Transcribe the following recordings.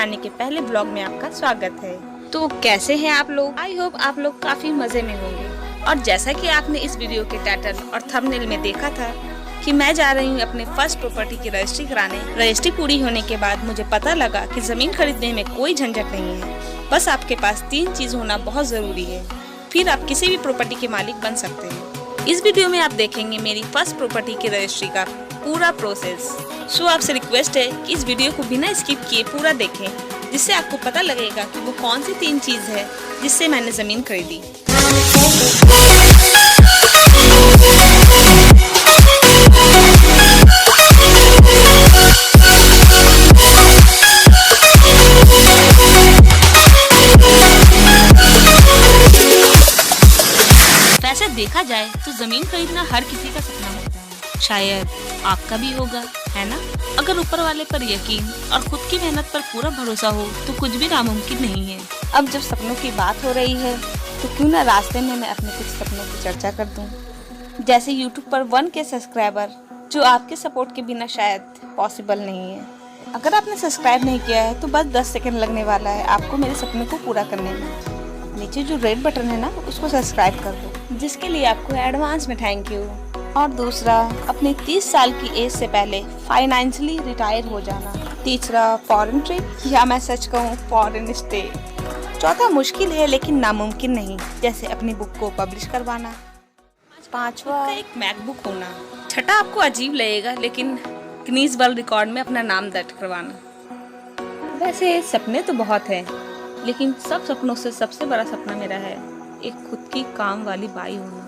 चलाने के पहले ब्लॉग में आपका स्वागत है। तो कैसे हैं आप लोग? आई होप आप लोग काफी मजे में होंगे। और जैसा कि आपने इस वीडियो के टाइटल और थंबनेल में देखा था कि मैं जा रही हूँ अपने फर्स्ट प्रॉपर्टी की रजिस्ट्री कराने। रजिस्ट्री पूरी होने के बाद मुझे पता लगा कि जमीन खरीदने में कोई झंझट नहीं है, बस आपके पास 3 चीज होना बहुत जरूरी है, फिर आप किसी भी प्रॉपर्टी के मालिक बन सकते हैं। इस वीडियो में आप देखेंगे मेरी फर्स्ट प्रॉपर्टी की रजिस्ट्री का पूरा प्रोसेस। सो आपसे रिक्वेस्ट है कि इस वीडियो को बिना स्किप किए पूरा देखें, जिससे आपको पता लगेगा कि वो कौन सी 3 चीज है जिससे मैंने जमीन खरीदी। वैसे देखा जाए तो जमीन खरीदना हर किसी का सपना होता है, शायद आपका भी होगा, है ना? अगर ऊपर वाले पर यकीन और खुद की मेहनत पर पूरा भरोसा हो तो कुछ भी नामुमकिन नहीं है। अब जब सपनों की बात हो रही है तो क्यों ना रास्ते में मैं अपने कुछ सपनों की चर्चा कर दूं। जैसे YouTube पर 1K सब्सक्राइबर, जो आपके सपोर्ट के बिना शायद पॉसिबल नहीं है। अगर आपने सब्सक्राइब नहीं किया है तो बस 10 सेकंड लगने वाला है आपको मेरे सपने को पूरा करने में। नीचे जो रेड बटन है ना, उसको सब्सक्राइब कर दो, जिसके लिए आपको एडवांस में थैंक यू। और दूसरा, अपनी 30 साल की एज से पहले फाइनेंशियली रिटायर हो जाना। तीसरा, फॉरेन ट्रिप, या मैं सच कहूँ फॉरेन स्टे। चौथा, मुश्किल है लेकिन नामुमकिन नहीं, जैसे अपनी बुक को पब्लिश करवाना। पांचवा, एक मैकबुक होना। छठा आपको अजीब लगेगा लेकिन गिनीज वर्ल्ड रिकॉर्ड में अपना नाम दर्ज करवाना। वैसे सपने तो बहुत हैं, लेकिन सब सपनों से सबसे बड़ा सपना मेरा है एक खुद की काम वाली बाई होना।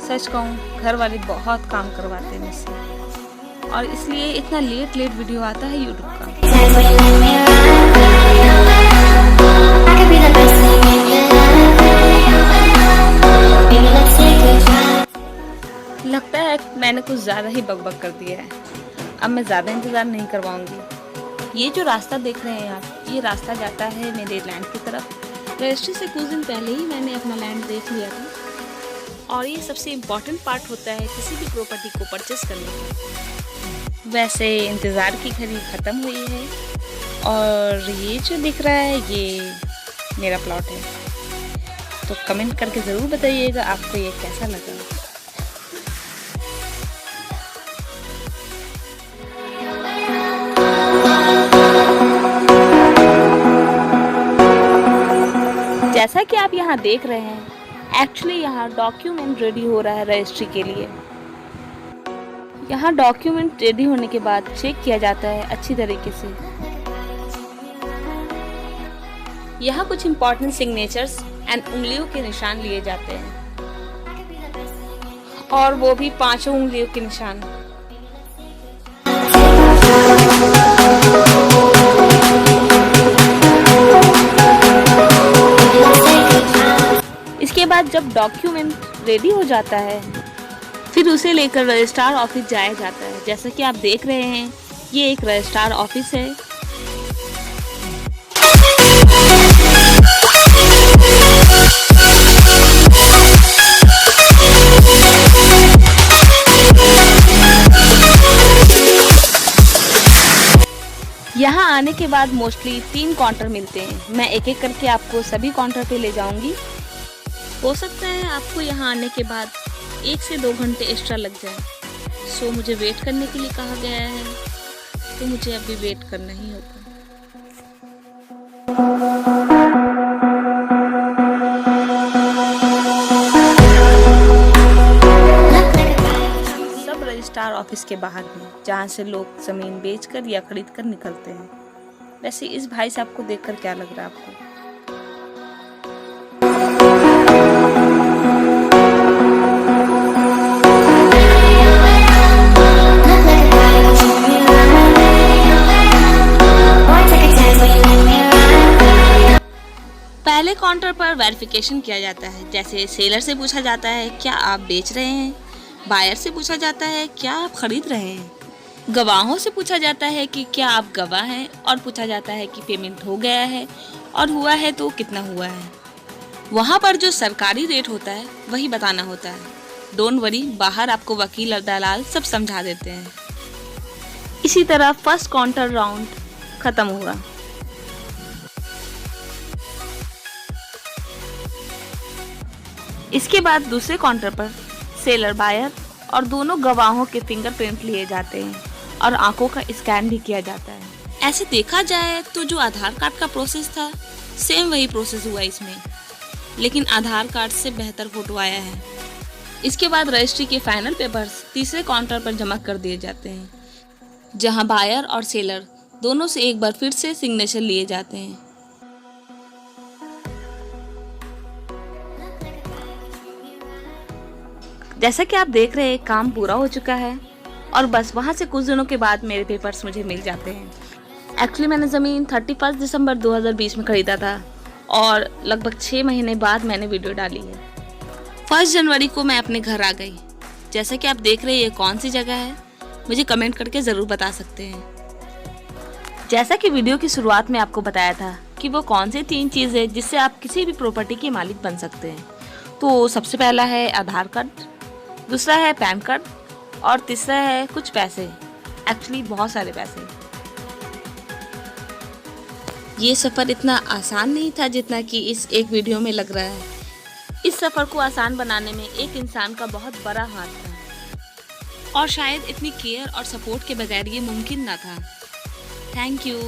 सच कहूँ घर वाले बहुत काम करवाते हैं मुझसे, और इसलिए इतना लेट वीडियो आता है यूट्यूब का। लगता है मैंने कुछ ज़्यादा ही बकबक कर दिया है, अब मैं ज़्यादा इंतज़ार नहीं करवाऊंगी। ये जो रास्ता देख रहे हैं आप, ये रास्ता जाता है मेरे लैंड की तरफ। रजिस्ट्री से कुछ दिन पहले ही मैंने अपना लैंड देख लिया था, और ये सबसे इम्पोर्टेंट पार्ट होता है किसी भी प्रॉपर्टी को परचेस करने का। वैसे इंतज़ार की घड़ी ख़त्म हुई है, और ये जो दिख रहा है ये मेरा प्लॉट है। तो कमेंट करके ज़रूर बताइएगा आपको ये कैसा लगा। जैसा कि आप यहाँ देख रहे हैं, एक्चुअली यहाँ डॉक्यूमेंट रेडी हो रहा है रजिस्ट्री के लिए। यहाँ डॉक्यूमेंट रेडी होने के बाद चेक किया जाता है अच्छी तरीके से। यहाँ कुछ इम्पोर्टेंट सिग्नेचर्स एंड उंगलियों के निशान लिए जाते हैं, और वो भी 5 उंगलियों के निशान। इसके बाद जब डॉक्यूमेंट रेडी हो जाता है, फिर उसे लेकर रजिस्ट्रार ऑफिस जाया जाता है। जैसा कि आप देख रहे हैं, ये एक रजिस्ट्रार ऑफिस है। यहाँ आने के बाद मोस्टली 3 काउंटर मिलते हैं। मैं एक एक करके आपको सभी काउंटर पे ले जाऊंगी। हो सकता है आपको यहाँ आने के बाद 1 से 2 घंटे एक्स्ट्रा लग जाए। सो मुझे वेट करने के लिए कहा गया है, तो मुझे अभी वेट करना ही होगा। सब रजिस्ट्रार ऑफिस के बाहर हैं, जहाँ से लोग जमीन बेचकर या खरीद कर निकलते हैं। वैसे इस भाई साहब को देखकर क्या लग रहा है आपको? पहले काउंटर पर वेरिफिकेशन किया जाता है। जैसे सेलर से पूछा जाता है क्या आप बेच रहे हैं, बायर से पूछा जाता है क्या आप खरीद रहे हैं, गवाहों से पूछा जाता है कि क्या आप गवाह हैं, और पूछा जाता है कि पेमेंट हो गया है, और हुआ है तो कितना हुआ है। वहाँ पर जो सरकारी रेट होता है वही बताना होता है। डोंट वरी, बाहर आपको वकील और दलाल सब समझा देते हैं। इसी तरह फर्स्ट काउंटर राउंड खत्म हुआ। इसके बाद दूसरे काउंटर पर सेलर बायर और दोनों गवाहों के फिंगरप्रिंट लिए जाते हैं और आंखों का स्कैन भी किया जाता है। ऐसे देखा जाए तो जो आधार कार्ड का प्रोसेस था सेम वही प्रोसेस हुआ इसमें, लेकिन आधार कार्ड से बेहतर फोटो आया है। इसके बाद रजिस्ट्री के फाइनल पेपर्स तीसरे काउंटर पर जमा कर दिए जाते हैं, जहां बायर और सेलर दोनों से एक बार फिर से सिग्नेचर लिए जाते हैं। जैसा कि आप देख रहे हैं काम पूरा हो चुका है और बस वहाँ से कुछ दिनों के बाद मेरे पेपर्स मुझे मिल जाते हैं। एक्चुअली मैंने ज़मीन 31 दिसंबर 2020 में ख़रीदा था और लगभग 6 महीने बाद मैंने वीडियो डाली है। 1 जनवरी को मैं अपने घर आ गई। जैसा कि आप देख रहे हैं ये कौन सी जगह है, मुझे कमेंट करके ज़रूर बता सकते हैं। जैसा कि वीडियो की शुरुआत में आपको बताया था कि वो कौन सी 3 चीज़ें जिससे आप किसी भी प्रॉपर्टी के मालिक बन सकते हैं, तो सबसे पहला है आधार कार्ड, दूसरा है पैन कार्ड और तीसरा है कुछ पैसे, एक्चुअली बहुत सारे पैसे। ये सफ़र इतना आसान नहीं था जितना कि इस एक वीडियो में लग रहा है। इस सफ़र को आसान बनाने में एक इंसान का बहुत बड़ा हाथ था और शायद इतनी केयर और सपोर्ट के बगैर ये मुमकिन ना था। Thank you.